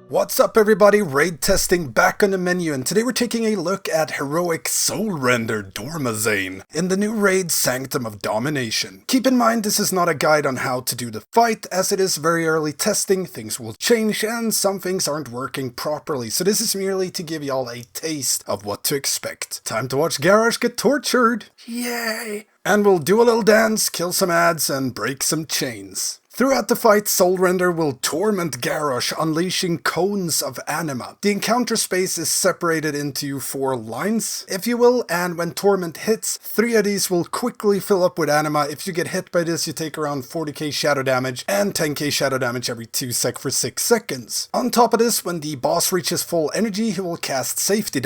What's up everybody, raid testing back on the menu, and today we're taking a look at heroic Soulrender Dormazain in the new raid Sanctum of Domination. Keep in mind this is not a guide on how to do the fight, as it is very early testing, things will change and some things aren't working properly, so this is merely to give y'all a taste of what to expect. Time to watch Garrosh get tortured! Yay! And we'll do a little dance, kill some ads, and break some chains. Throughout the fight, Soulrender will torment Garrosh, unleashing cones of anima. The encounter space is separated into 4 lines, if you will, and when torment hits, 3 of these will quickly fill up with anima. If you get hit by this, you take around 40k shadow damage and 10k shadow damage every 2 sec for 6 seconds. On top of this, when the boss reaches full energy, he will cast Safety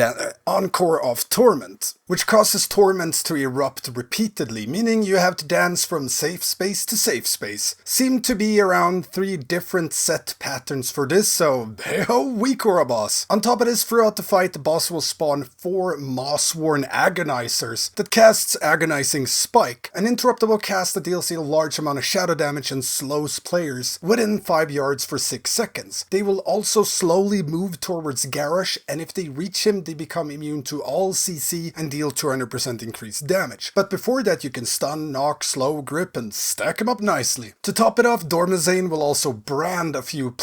Encore of Torment, which causes torments to erupt repeatedly, meaning you have to dance from safe space to safe space. Seem to be around 3 different set patterns for this, so hey-ho, weak or a boss. On top of this, throughout the fight, the boss will spawn 4 Moss-worn Agonizers that casts Agonizing Spike. An interrupter will cast that deals a large amount of shadow damage and slows players within 5 yards for 6 seconds. They will also slowly move towards Garrosh, and if they reach him, they become immune to all CC and deal 200% increased damage. But before that, you can stun, knock, slow, grip, and stack him up nicely. To top it off, Dormazain will also brand a few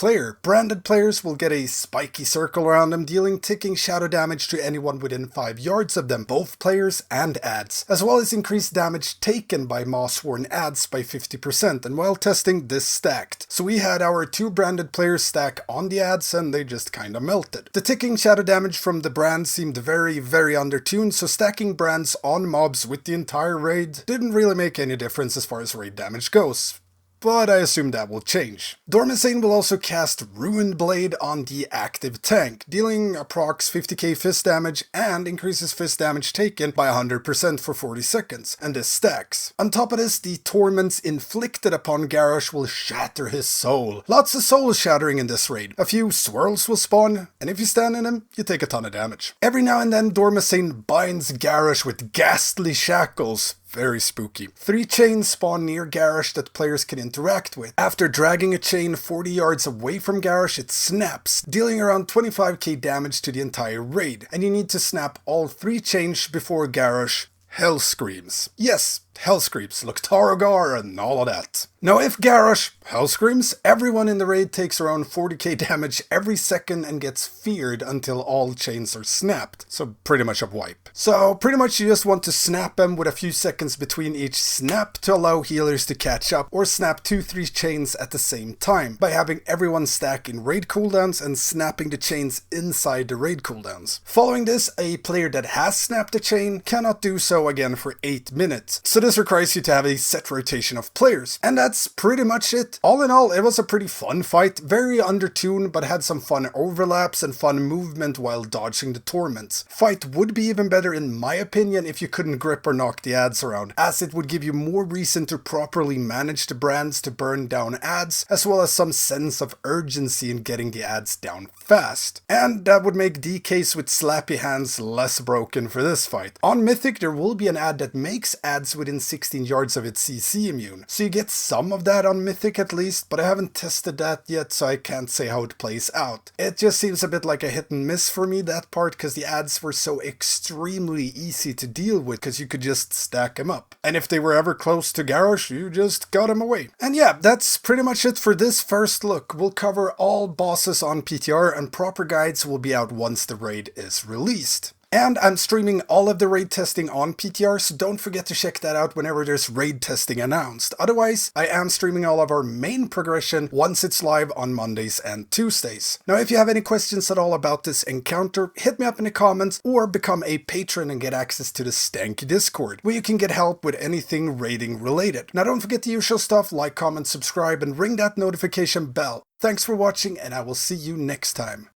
branded players will get a spiky circle around them, dealing ticking shadow damage to anyone within 5 yards of them, both players and ads, as well as increased damage taken by Moss-worn ads by 50%, and while testing, this stacked. So we had our 2 branded players stack on the ads, and they just kinda melted. The ticking shadow damage from the brand seemed very undertuned, so stacking brands on mobs with the entire raid didn't really make any difference as far as raid damage goes. But I assume that will change. Dormazain will also cast Ruined Blade on the active tank, dealing approx 50k fist damage and increases fist damage taken by 100% for 40 seconds, and this stacks. On top of this, the torments inflicted upon Garrosh will shatter his soul. Lots of soul shattering in this raid. A few swirls will spawn, and if you stand in them, you take a ton of damage. Every now and then, Dormazain binds Garrosh with ghastly shackles. Very spooky. 3 chains spawn near Garrosh that players can interact with. After dragging a chain 40 yards away from Garrosh, it snaps, dealing around 25k damage to the entire raid. And you need to snap all 3 chains before Garrosh hell screams. Yes, hell screams, look Tarogar and all of that. Now if Garrosh hell screams, everyone in the raid takes around 40k damage every second and gets feared until all chains are snapped. So pretty much a wipe. So pretty much you just want to snap them with a few seconds between each snap to allow healers to catch up, or snap 2-3 chains at the same time by having everyone stack in raid cooldowns and snapping the chains inside the raid cooldowns. Following this, a player that has snapped a chain cannot do so again for 8 minutes. So this requires you to have a set rotation of players. And that's pretty much it. All in all, it was a pretty fun fight, very undertuned, but had some fun overlaps and fun movement while dodging the torments. Fight would be even better in my opinion if you couldn't grip or knock the ads around, as it would give you more reason to properly manage the brands to burn down ads, as well as some sense of urgency in getting the ads down fast. And that would make DKs with slappy hands less broken for this fight. On Mythic, there will be an ad that makes ads within 16 yards of its CC immune, so you get some of that on Mythic at least, but I haven't tested that yet, so I can't say how it plays out. It just seems a bit like a hit and miss for me, that part, because the ads were so extremely easy to deal with, because you could just stack them up. And if they were ever close to Garrosh, you just got them away. And yeah, that's pretty much it for this first look. We'll cover all bosses on PTR, and proper guides will be out once the raid is released. And I'm streaming all of the raid testing on PTR, so don't forget to check that out whenever there's raid testing announced. Otherwise, I am streaming all of our main progression once it's live on Mondays and Tuesdays. Now, if you have any questions at all about this encounter, hit me up in the comments or become a patron and get access to the Stankie Discord, where you can get help with anything raiding related. Now, don't forget the usual stuff, like, comment, subscribe, and ring that notification bell. Thanks for watching, and I will see you next time.